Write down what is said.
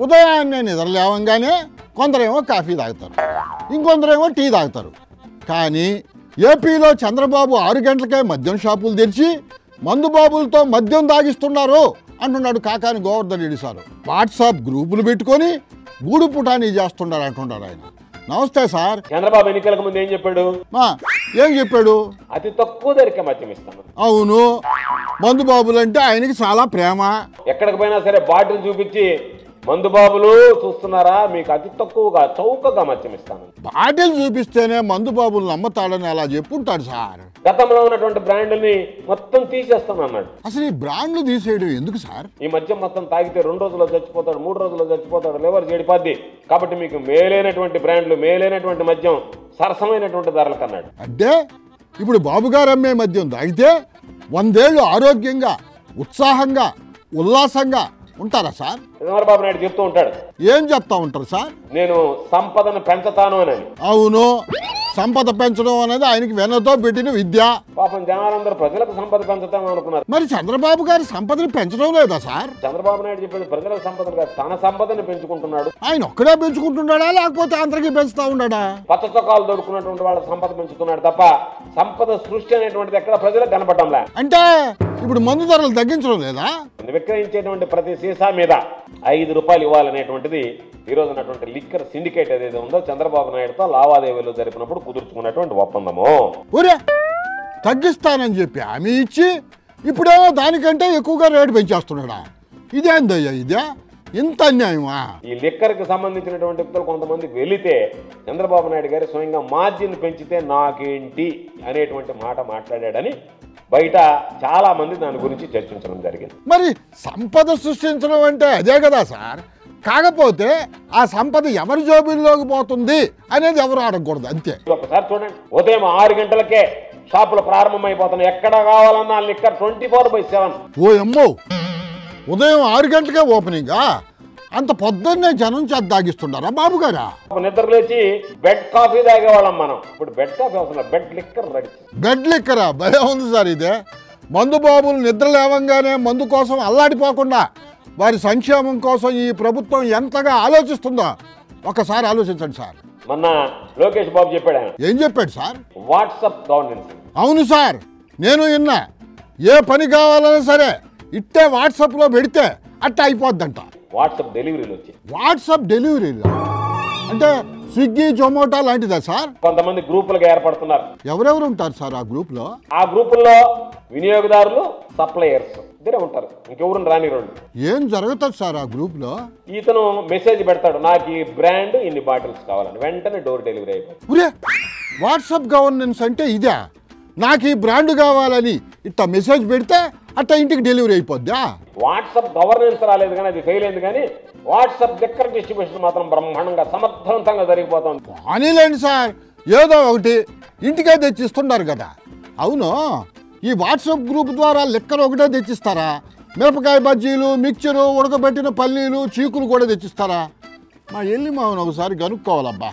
ఉదయాన్నే నిద్ర లేవంగానే కొందరేమో కాఫీ తాగుతారు, ఇంకొందరేమో టీ తాగుతారు. కానీ ఏపీలో చంద్రబాబు 6 గంటలకే మద్యం షాపులు తెరిచి మందు బాబులతో మద్యం తాగిస్తున్నారు అంటున్నాడు కాకాని గోవర్ధన్ రెడ్డి సారు. వాట్సాప్ గ్రూపులు పెట్టుకొని గూడు పుటానీ చేస్తున్నారు అంటున్నారు ఆయన. నమస్తే సార్. చంద్రబాబు ఎన్నికలకు ముందు ఏం చెప్పాడు? ఏం చెప్పాడు? అతి తక్కువ ధరకే మద్యం ఇస్తాను. అవును, మందు బాబులంటే ఆయనకి చాలా ప్రేమ. ఎక్కడికి పోయినా సరే బాటిల్ చూపించి మందు బాబులు చూస్తున్నారా, మీకు అతి తక్కువగా చౌకగా మద్యం ఇస్తాను. బాటిల్ చూపిస్తేనే మందు బాబులు నమ్మతాడని అలా చెప్పుంటాడు సార్. గతంలో ఉన్నటువంటి బ్రాండ్ని మొత్తం తీసేస్తాను అన్నాడు. అసలు ఈ బ్రాండ్లు తీసేయడం ఎందుకు సార్? ఈ మద్యం మొత్తం తాగితే 2 రోజుల్లో చచ్చిపోతాడు, 3 రోజుల్లో చచ్చిపోతాడు, లివర్ చెడిపోద్ది. కాబట్టి మీకు మేలైనటువంటి బ్రాండ్లు, మేలైనటువంటి మద్యం సరసమైనటువంటి ధరలకు అన్నాడు. అంటే ఇప్పుడు బాబు గారు అమ్మే మద్యం తాగితే 100 ఏళ్ళు ఆరోగ్యంగా, ఉత్సాహంగా, ఉల్లాసంగా ఉంటారా సార్? చంద్రబాబు నాయుడు చెప్తూ ఉంటాడు. ఏం చెప్తా ఉంటారు సార్? నేను సంపదను పెంచుతాను అని. అవును, సంపద పెంచడం అనేది ఆయనకి వెనతో పెట్టిన విద్య. పాపం జనాలందరూ ప్రజలకు సంపద పెంచుతామని అనుకున్నారు. మరి చంద్రబాబు గారు సంపదను పెంచడం లేదా సార్? చంద్రబాబు నాయుడు చెప్పేది ప్రజల సంపదను కాదు, తన సంపదను పెంచుకుంటున్నాడు. ఆయన ఒక్కడే పెంచుకుంటున్నాడా లేకపోతే అందరికీ పెంచుతా ఉన్నాడా? పచ్చ చొక్కాలు దొరుకున్నటువంటి వాళ్ళ సంపద పెంచుతున్నాడు తప్ప సంపద సృష్టి అనేటువంటిది ఎక్కడ ప్రజలకు కనపడంలే. అంటే ఇప్పుడు మందు ధరలు తగ్గించడం లేదా? విక్రయించేటువంటి ప్రతి సీసా మీద 5 రూపాయలు ఇవ్వాలనేటువంటిది ఈ రోజు ఉన్నటువంటి లిక్కర్ సిండికేట్ ఏదైతే ఉందో చంద్రబాబు నాయుడుతో లావాదేవీలు జరిపినప్పుడు కుదుర్చుకున్నటువంటి ఒప్పందము. ఊరే తగ్గిస్తానని చెప్పి హామీ ఇచ్చి ఇప్పుడేమో దానికంటే ఎక్కువగా రేటు పెంచేస్తున్నాడా? ఇదేందయ్యా, ఇదే ఇంత అన్యాయమా? ఈ లిక్కర్కి సంబంధించినటువంటి వ్యక్తులు కొంతమంది వెళితే చంద్రబాబు నాయుడు గారు స్వయంగా మార్జిన్ పెంచితే నాకేంటి అనేటువంటి మాట మాట్లాడాడని బయట చాలా మంది దాని గురించి చర్చించడం జరిగింది. మరి సంపద సృష్టించడం అంటే అదే కదా సార్. కాకపోతే ఆ సంపద ఎవరి జోబుల్లోకి పోతుంది అనేది ఎవరు అడగకూడదు, అంతే. ఒకసారి చూడండి, ఉదయం 6 గంటలకే షాపులు ప్రారంభమైపోతున్నాయి. ఎక్కడ కావాలన్నా లిక్కర్ 24/7. ఓ అమ్మో, ఉదయం 6 గంటలకే ఓపెనింగా? అంత పొద్దున్నే జనం చేత తాగిస్తున్నారా బాబు గారా? నిద్ర లేచి బెడ్ కాఫీ తాగేవాళ్ళం మనం. ఇప్పుడు బెడ్ కాఫీ అవసరం, బెడ్ లిక్కర్ రెడీ. బెడ్ లిక్కరా? భలే ఉంది సార్ ఇదే. మందు బాబులు నిద్ర లేవంగానే మందు కోసం అల్లాడిపోకుండా వారి సంక్షేమం కోసం ఈ ప్రభుత్వం ఎంతగా ఆలోచిస్తుందో ఒకసారి ఆలోచించండి సార్. మొన్న లోకేష్ బాబు చెప్పాడు. ఆయన ఏం చెప్పాడు సార్? WhatsApp governance. అవును సార్, నేను విన్నా. ఏ పని కావాలన్నా సరే ఇట్టే వాట్సాప్లో పెడితే అట్ట అయిపోద్దంట. వాట్సాప్ డెలివరీలు వచ్చాయి. వాట్సాప్ డెలివరీలు అంటే స్విగ్గీ, జొమాటో లాంటిదా సార్? కొంతమంది గ్రూపులుగా ఏర్పడుతున్నారు. ఎవరెవరు ఉంటారు సార్ ఆ గ్రూప్లో? ఆ గ్రూపుల్లో వినియోగదారులు, సప్లయర్స్ ఇద్దరే ఉంటారు, ఇంకెవరు రాని రెండు. ఏం జరుగుతుంది సార్ ఆ గ్రూప్లో? ఇతను మెసేజ్ పెడతాడు, నాకు ఈ బ్రాండ్ ఇన్ని బాటిల్స్ కావాలని, వెంటనే డోర్ డెలివరీ అయిపోతుంది. ఒరే, వాట్సాప్ గవర్నెన్స్ అంటే ఇదే. నాకు ఈ బ్రాండ్ కావాలని ఇట్లా మెసేజ్ పెడితే అట్లా ఇంటికి డెలివరీ అయిపోద్దా? వాట్సాప్ గవర్నెన్స్ రాలేదు కానీ అది ఫెయిల్ అయింది. కానీ వాట్సాప్ లిక్కర్ డిస్ట్రిబ్యూషన్ మాత్రం బ్రహ్మాండంగా సమర్థవంతంగా జరిగిపోతుంది. కానీలేండి సార్, ఏదో ఒకటి ఇంటికే తెచ్చిస్తున్నారు కదా. అవును, ఈ వాట్సాప్ గ్రూప్ ద్వారా లిక్కర్ ఒకటే తెచ్చిస్తారా? మిరపకాయ బజ్జీలు, మిక్చరు, ఉడకబెట్టిన పల్లీలు, చీకులు కూడా తెచ్చిస్తారా? మా ఎల్లి మామను ఒకసారి కనుక్కోవాలబ్బా.